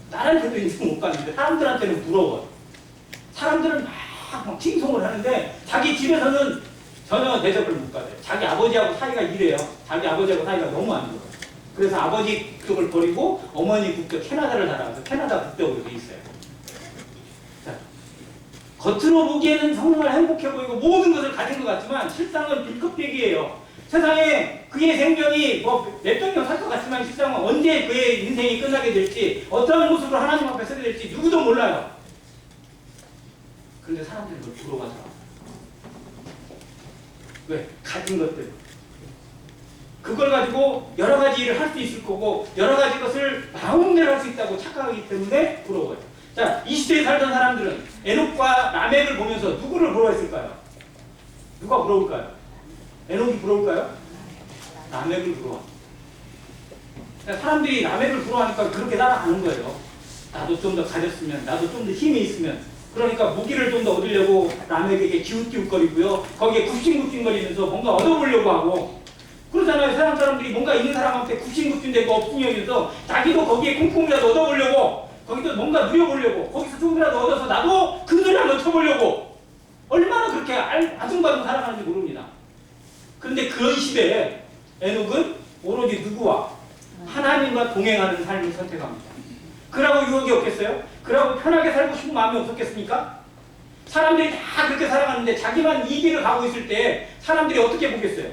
Speaker 1: 딸한테도 인생 못 갔는데 사람들한테는 부러워. 사람들은 막 칭송을 하는데 자기 집에서는 전혀 대접을 못 받아요. 자기 아버지하고 사이가 이래요. 자기 아버지하고 사이가 너무 안 좋아요. 그래서 아버지 국적을 버리고 어머니 국적 캐나다를 달아가서 캐나다 국적으로 돼 있어요. 자, 겉으로 보기에는 정말 행복해 보이고 모든 것을 가진 것 같지만 실상은 빌껍데기예요. 세상에 그의 생명이 뭐 몇백 년 살 것 같지만 실상은 언제 그의 인생이 끝나게 될지 어떤 모습으로 하나님 앞에 서게 될지 누구도 몰라요. 그런데 사람들이 그걸 부러워하더라고요. 왜? 가진 것들. 그걸 가지고 여러 가지 일을 할 수 있을 거고 여러 가지 것을 마음대로 할 수 있다고 착각하기 때문에 부러워요. 자, 이 시대에 살던 사람들은 에녹과 라멕을 보면서 누구를 부러워했을까요? 누가 부러울까요? 에녹이 부러울까요? 라멕을 부러워. 그러니까 사람들이 라멕을 부러워하니까 그렇게 따라가는 거예요. 나도 좀 더 가졌으면, 나도 좀 더 힘이 있으면. 그러니까 무기를 좀 더 얻으려고 라멕에게 기웃기웃거리고요. 거기에 굽신굽신거리면서 뭔가 얻어보려고 하고. 그러잖아요. 세상 사람들이 뭔가 있는 사람한테 굽신굽신대고 없으면서 자기도 거기에 콩콩이라도 얻어보려고, 거기서 뭔가 누려보려고, 거기서 조금이라도 얻어서 나도 그 눈에 한번 쳐보려고. 얼마나 그렇게 아둥바둥 살아가는지 모릅니다. 그런데 그런 시대에 에녹은 오로지 누구와? 하나님과 동행하는 삶을 선택합니다. 그러고 유혹이 없겠어요? 그러고 편하게 살고 싶은 마음이 없었겠습니까? 사람들이 다 그렇게 살아가는데 자기만 이 길을 가고 있을 때 사람들이 어떻게 보겠어요?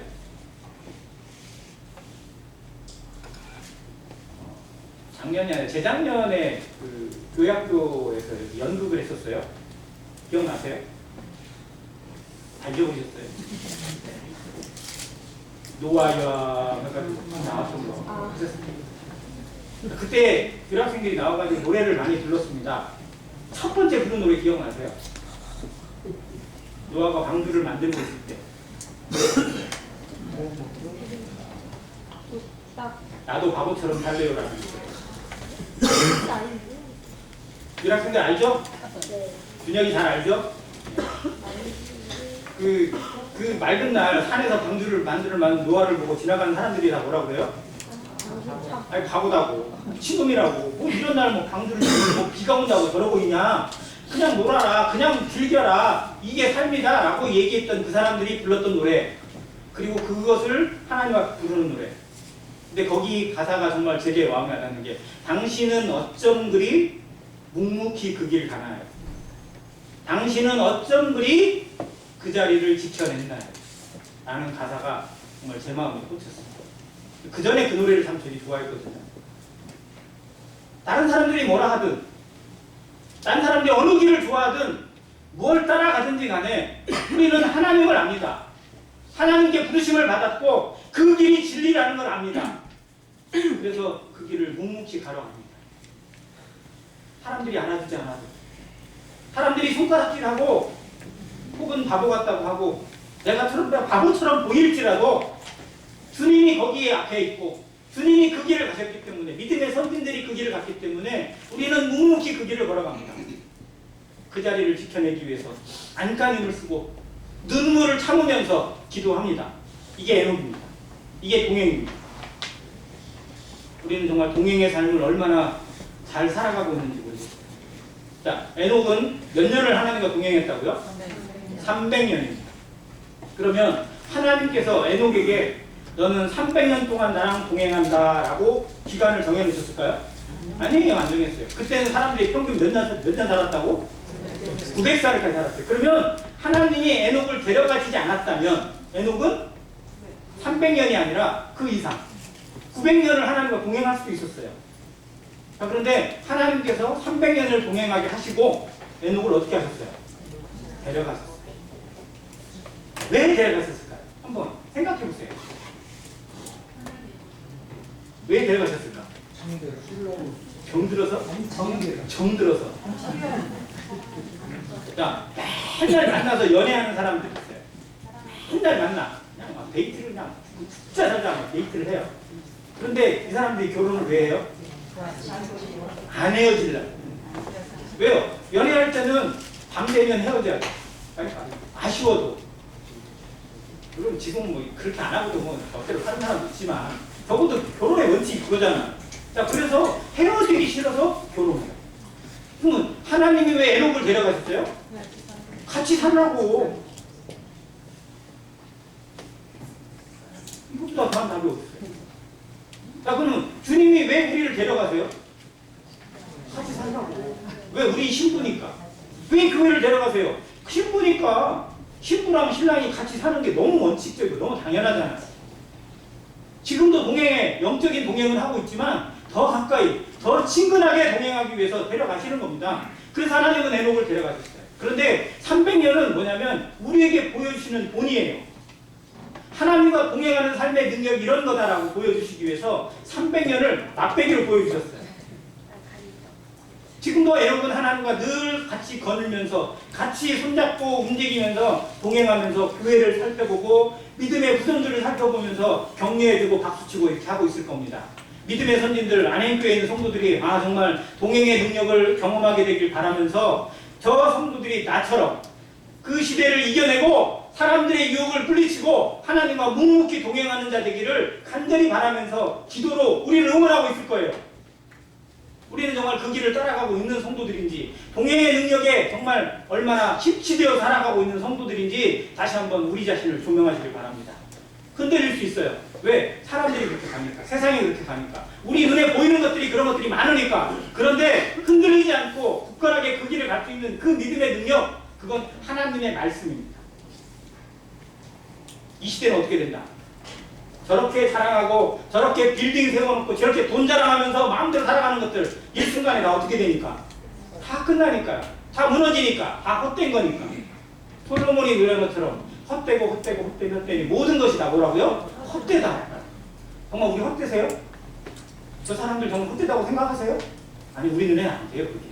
Speaker 1: 작년이 아니라 재작년에 그 교회학교에서 연극을 했었어요. 기억나세요? 다 잊어보셨어요? 노아야 나왔던 거. 그때 유학생들이 나와가지고 노래를 많이 불렀습니다. 첫 번째 부른 노래 기억나세요? 노아가 방주를 만들고 있을 때. 나도 바보처럼 살래요라는 거예요. 유학생들 알죠? 준혁이 잘 알죠? 그 맑은 날 산에서 방주를 만드는 노아를 보고 지나가는 사람들이 다 뭐라고 그래요? 아니 바보다고, 미친놈이라고, 뭐 이런 날 뭐 방주를 뭐 비가 온다고 저러고 있냐, 그냥 놀아라, 그냥 즐겨라, 이게 삶이다 라고 얘기했던 그 사람들이 불렀던 노래, 그리고 그것을 하나님 앞에 부르는 노래. 근데 거기 가사가 정말 제게 마음에 와닿는 게 당신은 어쩜 그리 묵묵히 그 길 가나요? 당신은 어쩜 그리 그 자리를 지켜냈나요? 라는 가사가 정말 제 마음에 꽂혔습니다. 그 전에 그 노래를 참 되게 좋아했거든요. 다른 사람들이 뭐라 하든, 다른 사람들이 어느 길을 좋아하든, 무엇을 따라가든지 간에 우리는 하나님을 압니다. 하나님께 부르심을 받았고 그 길이 진리라는 걸 압니다. 그래서 그 길을 묵묵히 가러 갑니다. 사람들이 안아주지 않아도, 사람들이 손가락질하고 혹은 바보 같다고 하고 내가 바보처럼 보일지라도 주님이 거기에 앞에 있고 주님이 그 길을 가셨기 때문에, 믿음의 선진들이 그 길을 갔기 때문에 우리는 묵묵히 그 길을 걸어갑니다. 그 자리를 지켜내기 위해서 안간힘을 쓰고 눈물을 참으면서 기도합니다. 이게 에녹입니다. 이게 동행입니다. 우리는 정말 동행의 삶을 얼마나 잘 살아가고 있는지 모르겠어요. 자, 에녹은 몇 년을 하나님과 동행했다고요? 300년입니다. 그러면 하나님께서 에녹에게 너는 300년 동안 나랑 동행한다 라고 기간을 정해놓으셨을까요? 아니에요, 안 정했어요. 그때는 사람들이 평균 몇 년 살았다고? 900살까지 살았어요. 그러면 하나님이 에녹을 데려가시지 않았다면 에녹은 300년이 아니라 그 이상 900년을 하나님과 동행할 수도 있었어요. 자, 그런데 하나님께서 300년을 동행하게 하시고 에녹을 어떻게 하셨어요? 데려가셨어요. 왜 데려가셨을까요? 한번 생각해 보세요. 왜 데려가셨을까? 병들어서? 정들어서. 자, 맨날 만나서 연애하는 사람들 있어요. 맨날 만나. 그냥 막 데이트를 그냥 진짜 살다 막 데이트를 해요. 그런데 이 사람들이 결혼을 왜 해요? 안 헤어지려고. 왜요? 연애할 때는 밤 되면 헤어져야 돼. 그러니까 아쉬워도. 물론 지금 뭐 그렇게 안 하고도 뭐 절대로 하는 사람도 있지만 적어도 결혼의 원칙이 그거잖아. 자, 그래서 헤어지기 싫어서 결혼해요. 그러면 하나님이 왜 에녹을 데려가셨어요? 같이 살라고. 이것보다 다른 답이 없어요. 자, 그러면 주님이 왜 우리를 데려가세요? 같이 살라고. 왜? 우리 신부니까. 왜 교회를 데려가세요? 신부니까. 신부랑 신랑이 같이 사는 게 너무 원칙적이고 너무 당연하잖아요. 지금도 동행에 영적인 동행을 하고 있지만 더 가까이, 더 친근하게 동행하기 위해서 데려가시는 겁니다. 그래서 하나님은 에녹을 데려가셨어요. 그런데 300년은 뭐냐면 우리에게 보여주시는 본이에요. 하나님과 동행하는 삶의 능력이 이런 거다라고 보여주시기 위해서 300년을 맛배기로 보여주셨어요. 지금도 에녹은 하나님과 늘 같이 거닐면서 같이 손잡고 움직이면서 동행하면서 교회를 살펴보고 믿음의 후손들을 살펴보면서 격려해주고 박수치고 이렇게 하고 있을 겁니다. 믿음의 선진들, 안행교회에 있는 성도들이 정말 동행의 능력을 경험하게 되길 바라면서 저 성도들이 나처럼 그 시대를 이겨내고 사람들의 유혹을 물리치고 하나님과 묵묵히 동행하는 자 되기를 간절히 바라면서 기도로 우리를 응원하고 있을 거예요. 우리는 정말 그 길을 따라가고 있는 성도들인지 동행의 능력에 정말 얼마나 심취되어 살아가고 있는 성도들인지 다시 한번 우리 자신을 조명하시길 바랍니다. 흔들릴 수 있어요. 왜? 사람들이 그렇게 가니까. 세상이 그렇게 가니까. 우리 눈에 보이는 것들이 그런 것들이 많으니까. 그런데 흔들리지 않고 굳건하게 그 길을 갈 수 있는 그 믿음의 능력, 그건 하나님의 말씀입니다. 이 시대는 어떻게 된다? 저렇게 자랑하고 저렇게 빌딩 세워놓고 저렇게 돈 자랑하면서 마음대로 살아가는 것들 일순간에 다 어떻게 되니까? 다 끝나니까요. 다 무너지니까. 다 헛된 거니까. 솔로몬이 노래한 것처럼 헛되니 모든 것이 다 뭐라고요? 헛되다. 정말 우리 헛되세요? 저 사람들 정말 헛되다고 생각하세요? 아니, 우리 눈에는 안 돼요. 그게.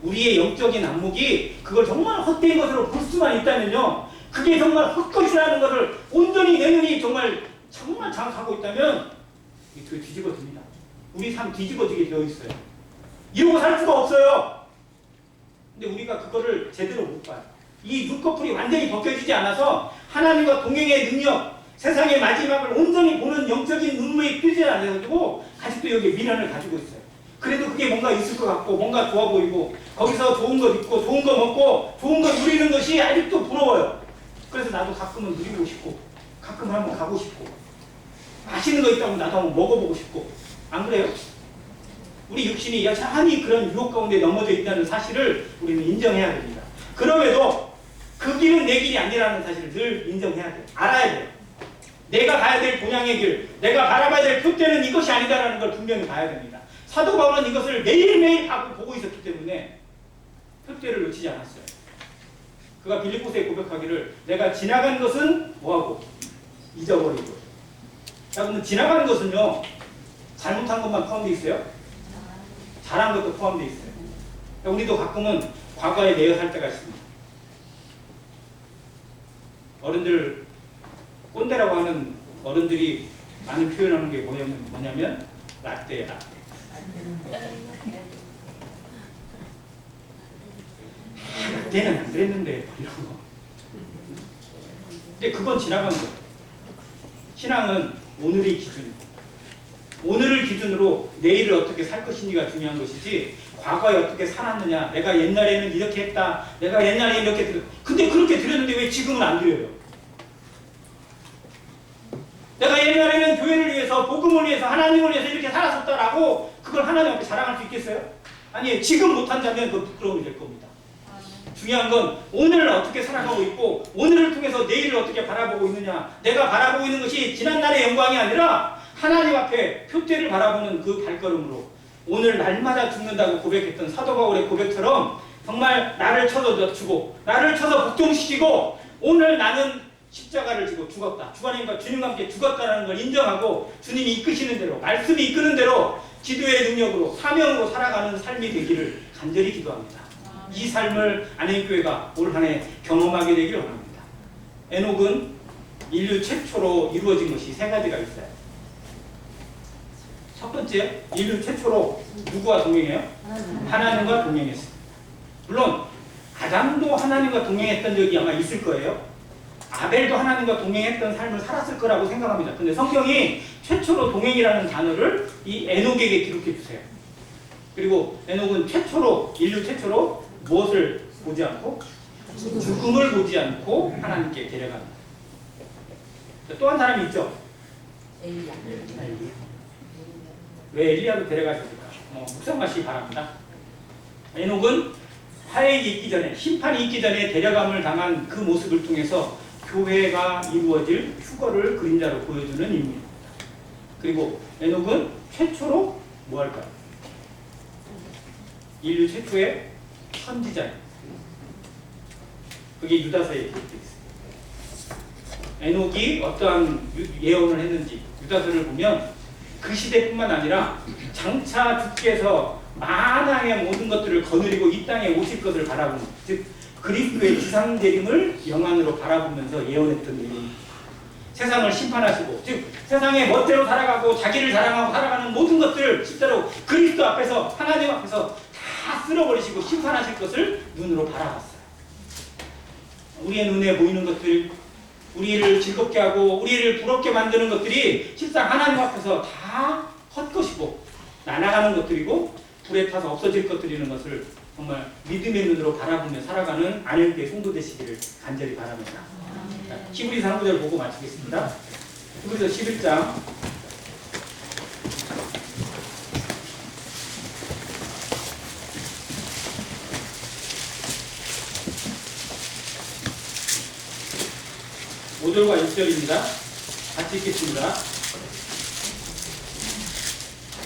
Speaker 1: 우리의 영적인 안목이 그걸 정말 헛된 것으로 볼 수만 있다면요, 그게 정말 헛것이라는 것을 온전히 내 눈이 정말 장악하고 있다면 이게 뒤집어집니다. 우리 삶 뒤집어지게 되어 있어요. 이러고 살 수가 없어요. 근데 우리가 그거를 제대로 못 봐요. 이 눈꺼풀이 완전히 벗겨지지 않아서 하나님과 동행의 능력, 세상의 마지막을 온전히 보는 영적인 눈물이 뜨지 않아가지고 아직도 여기에 미련을 가지고 있어요. 그래도 그게 뭔가 있을 것 같고 뭔가 좋아 보이고 거기서 좋은 거 입고 좋은 거 먹고 좋은 거 누리는 것이 아직도 부러워요. 그래서 나도 가끔은 누리고 싶고 가끔 한번 가고 싶고 맛있는 거 있다면 나도 한번 먹어보고 싶고. 안 그래요? 우리 육신이 여전히 그런 유혹 가운데 넘어져 있다는 사실을 우리는 인정해야 됩니다. 그럼에도 그 길은 내 길이 아니라는 사실을 늘 인정해야 돼요. 알아야 돼요. 내가 가야 될 본향의 길, 내가 바라봐야 될 표대는 이것이 아니다라는 걸 분명히 봐야 됩니다. 사도 바울은 이것을 매일매일 보고 있었기 때문에 표대를 놓치지 않았어요. 그가 빌립보서에 고백하기를 내가 지나간 것은 뭐하고? 잊어버리고. 자, 그러면 지나가는 것은요, 잘못한 것만 포함되어 있어요? 잘한 것도 포함되어 있어요. 우리도 가끔은 과거에 매여 살 때가 있습니다. 어른들, 꼰대라고 하는 어른들이 많이 표현하는 게 뭐냐면 라떼예요, 라떼. 라떼는 안 그랬는데 이런 거. 근데 그건 지나간 거예요. 신앙은 오늘의 기준이고 오늘을 기준으로 내일을 어떻게 살 것인지가 중요한 것이지 과거에 어떻게 살았느냐, 내가 옛날에는 이렇게 했다, 내가 옛날에 이렇게 드렸다. 근데 그렇게 드렸는데 왜 지금은 안 드려요? 내가 옛날에는 교회를 위해서, 복음을 위해서, 하나님을 위해서 이렇게 살았었다라고 그걸 하나님 앞에 자랑할 수 있겠어요? 아니, 지금 못한다면 그 부끄러움이 될 겁니다. 중요한 건 오늘을 어떻게 살아가고 있고 오늘을 통해서 내일을 어떻게 바라보고 있느냐. 내가 바라보고 있는 것이 지난날의 영광이 아니라 하나님 앞에 표대를 바라보는 그 발걸음으로 오늘 날마다 죽는다고 고백했던 사도 바울의 고백처럼 정말 나를 쳐서 늦추고 나를 쳐서 복종시키고 오늘 나는 십자가를 지고 죽었다. 주님과 함께 죽었다는 걸 인정하고 주님이 이끄시는 대로, 말씀이 이끄는 대로 기도의 능력으로 사명으로 살아가는 삶이 되기를 간절히 기도합니다. 이 삶을 안행교회가 올 한 해 경험하게 되기를 원합니다. 에녹은 인류 최초로 이루어진 것이 세 가지가 있어요. 첫 번째, 인류 최초로 누구와 동행해요? 하나님과 동행했습니다. 물론 아담도 하나님과 동행했던 적이 아마 있을 거예요. 아벨도 하나님과 동행했던 삶을 살았을 거라고 생각합니다. 근데 성경이 최초로 동행이라는 단어를 이 에녹에게 기록해 주세요. 그리고 에녹은 인류 최초로 무엇을 보지 않고? 죽음을 보지 않고 하나님께 데려갑니다. 또 한 사람이 있죠?
Speaker 2: 엘리야.
Speaker 1: 왜 엘리야도 데려가셨을까? 묵상하시기 바랍니다. 에녹은 화해가 있기 전에, 심판이 있기 전에 데려감을 당한 그 모습을 통해서 교회가 이루어질 휴거를 그림자로 보여주는 인물입니다. 그리고 에녹은 최초로 뭐 할까요? 인류 최초의 선지자입니다. 그게 유다서에 기록되어 있습니다. 에녹이 어떠한 예언을 했는지 유다서를 보면 그 시대뿐만 아니라 장차 주께서 만왕의 모든 것들을 거느리고 이 땅에 오실 것을 바라보는, 즉 그리스도의 지상 재림을 영안으로 바라보면서 예언했던 내용입니다. 세상을 심판하시고, 즉 세상의 멋대로 살아가고 자기를 자랑하고 살아가는 모든 것들을 실제로 그리스도 앞에서, 하나님 앞에서 다 쓸어버리시고 심판하실 것을 눈으로 바라봤어요. 우리의 눈에 보이는 것들, 우리를 즐겁게 하고 우리를 부럽게 만드는 것들이 실상 하나님 앞에서 다 헛것이고 날아가는 것들이고 불에 타서 없어질 것들이라는 것을 정말 믿음의 눈으로 바라보며 살아가는 안일교회 성도 되시기를 간절히 바랍니다. 히브리서 한 구절 보고 마치겠습니다. 히브리서 11장 5절과 6절입니다. 같이 읽겠습니다.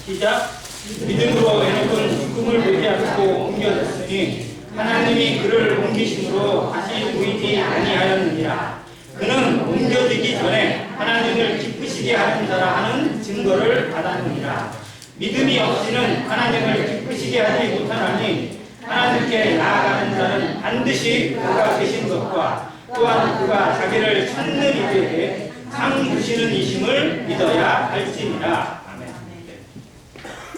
Speaker 1: 시작. 믿음으로 에녹은 죽음을 보지 않고 옮겨졌으니 하나님이 그를 옮기심으로 다시 보이지 아니하였느니라. 그는 옮겨지기 전에 하나님을 기쁘시게 하는 자라 하는 증거를 받았느니라. 믿음이 없이는 하나님을 기쁘시게 하지 못하나니 하나님께 나아가는 자는 반드시 그가 계신 것과 또한 그가 자기를 찾는 이들에게 상 주시는 이심을 믿어야 할지니라. 아멘.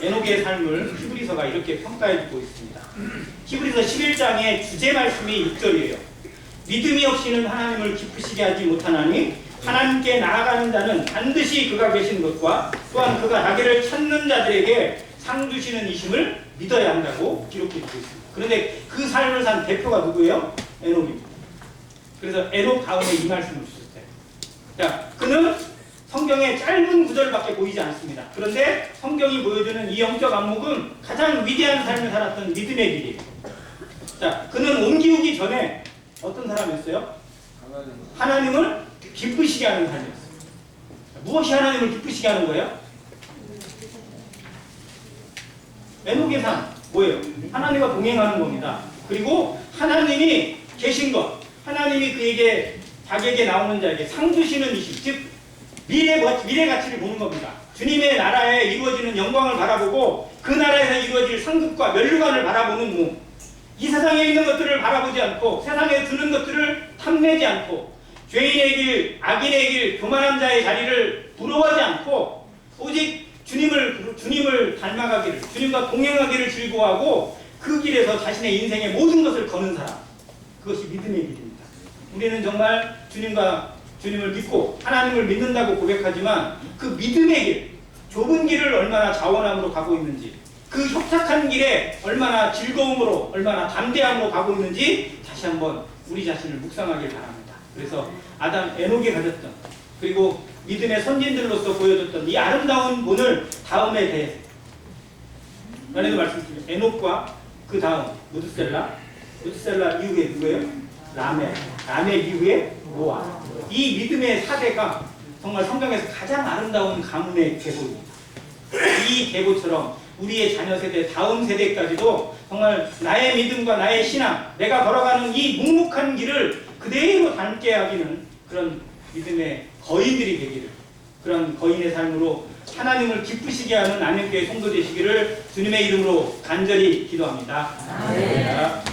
Speaker 1: 에녹의 삶을 히브리서가 이렇게 평가해주고 있습니다. 히브리서 11장의 주제 말씀이 6절이에요. 믿음이 없이는 하나님을 기쁘시게 하지 못하나니 하나님께 나아가는 자는 반드시 그가 계신 것과 또한 그가 자기를 찾는 자들에게 상 주시는 이심을 믿어야 한다고 기록해주고 있습니다. 그런데 그 삶을 산 대표가 누구예요? 에녹입니다. 그래서 에녹 다음에 이 말씀을 주셨어요. 자, 그는 성경의 짧은 구절밖에 보이지 않습니다. 그런데 성경이 보여주는 이 영적 안목은 가장 위대한 삶을 살았던 믿음의 길이에요. 자, 그는 옮기우기 전에 어떤 사람이었어요? 하나님을 기쁘시게 하는 삶이었어요. 무엇이 하나님을 기쁘시게 하는 거예요? 에녹의 삶 뭐예요? 하나님과 동행하는 겁니다. 그리고 하나님이 계신 것, 하나님이 그에게 자기에게 나오는 자에게 상 주시는 이심, 즉 미래 가치를 보는 겁니다. 주님의 나라에 이루어지는 영광을 바라보고 그 나라에서 이루어질 상급과 면류관을 바라보는 몸. 이 세상에 있는 것들을 바라보지 않고 세상에 주는 것들을 탐내지 않고 죄인의 길, 악인의 길, 교만한 자의 자리를 부러워하지 않고 오직 주님을 닮아가기를, 주님과 동행하기를 즐거워하고 그 길에서 자신의 인생의 모든 것을 거는 사람. 그것이 믿음의 길입니다. 우리는 정말 주님을 믿고 하나님을 믿는다고 고백하지만 그 믿음의 길, 좁은 길을 얼마나 자원함으로 가고 있는지, 그 협착한 길에 얼마나 즐거움으로, 얼마나 담대함으로 가고 있는지 다시 한번 우리 자신을 묵상하길 바랍니다. 그래서 에녹이 가졌던, 그리고 믿음의 선진들로서 보여줬던 이 아름다운 본을 다음에 대해 전에도 말씀드렸습니다. 에녹과 그 다음 무드셀라 이후에 누구예요? 라멕 이후에 노아. 이 믿음의 사대가 정말 성경에서 가장 아름다운 가문의 계보입니다. 이 계보처럼 우리의 자녀 세대, 다음 세대까지도 정말 나의 믿음과 나의 신앙, 내가 걸어가는 이 묵묵한 길을 그대로 닮게 하기는 그런 믿음의 거인들이 되기를, 그런 거인의 삶으로 하나님을 기쁘시게 하는 안양교회 성도 되시기를 주님의 이름으로 간절히 기도합니다.
Speaker 2: 아멘.
Speaker 1: 감사합니다.